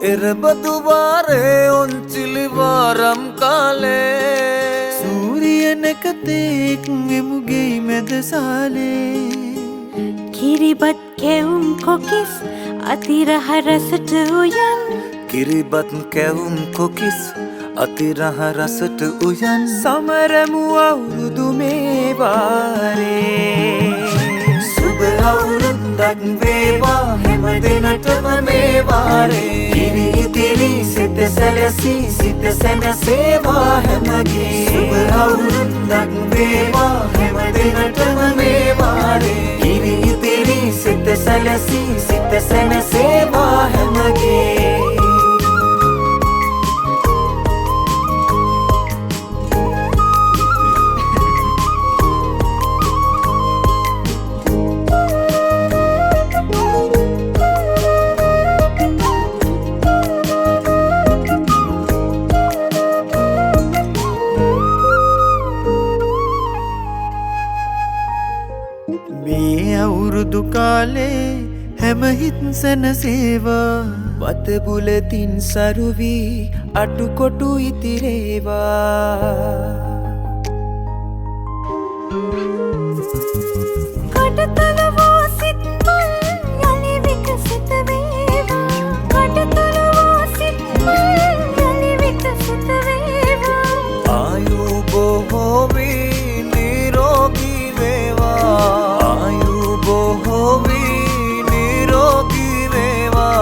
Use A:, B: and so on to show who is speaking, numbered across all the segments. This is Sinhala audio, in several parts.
A: එරබදුවාරේ ඔන්චිලිවාරම් කාලේ
B: සූරියනකතෙක් එමුගේ මැදසාලේ
C: කිරිබත් කැවුම් කොකිස් අතිරහ රසට උයන්
A: කිරිබත් කැවුම් කොකිස් අතිරහ රසට උයන්
B: සමරමු අවුරුදු මේ වාරේ
A: සුබ අවුරුද්දක් වේවා හැම දිනටම මේ වාරේ කිරි ඉතිරි සිත සැලසී සිත සැනසේවා හැමගේ සුබ අවුරුද්දක් වේවා හැම දිනටම මේ වාරේ කිරි ඉතිරි සිත සැලසී සිත සැනසේවා හැමගේ
B: මේ අවුරුදු කාලේ හැම හිත් සැනසේවා වත බුලතින් සරුවී අටුකොටු ඉතිරේවා
C: කටතලවෝ සිත්මල් යලි විකසිත වේවා කටතලවෝ සිත්මල් යලි විකසිත වේවා
A: ආයු බොහෝ වී නිරෝගී වේවා ආයු බොහෝ වී නිරෝගී වේවා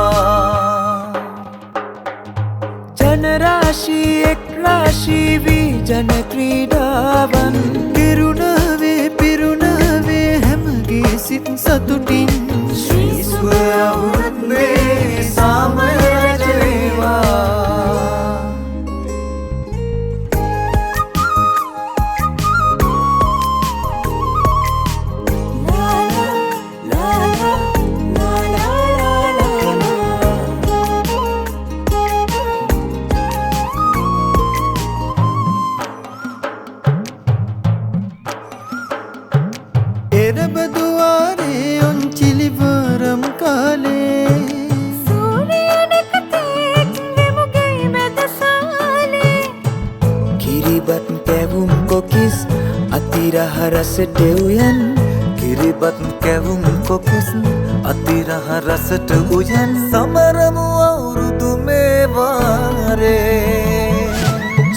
B: ජනරාශී එක් රාශී වී ජන ක්‍රීඩාවන් කිරුණාවේ පිරුණාවේ හැමගේ සිත් සතුටින්
A: ශ්‍රී සුව අවුරුද්දේ සාමය රජ වේවා
B: එරබදුවාරේ ඔන්චිලිවාරම් කාලේ
C: සූරියනකතෙක් එමුගේ මැදසාලේ
B: කිරිබත් කැවුම් කොකිස් අතිරහ රසට උයන්
A: කිරිබත් කැවුම් කොකිස් අතිරහ රසට උයන් සමරමු අවුරුදු මේ වාරේ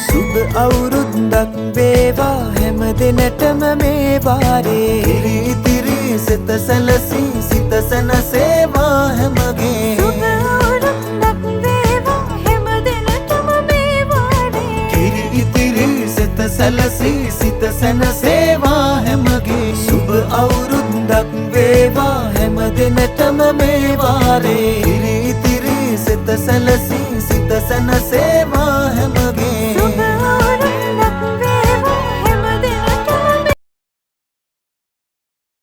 B: සුබ අවුරුද්දක් වේවා හැම දිනටම මේ වාරේ
A: කිරි ඉතිරි සිත සැලසී සිත සැනසේවා හැමගේ
C: සුබ අවුරුද්දක් වේවා හැම දිනටම මේ වාරේ
A: කිරි ඉතිරි සිත සැලසී සිත සැනසේවා හැමගේ සුබ අවුරුද්දක් වේවා හැම දිනටම මේ වාරේ කිරි ඉතිරි සිත සැලසී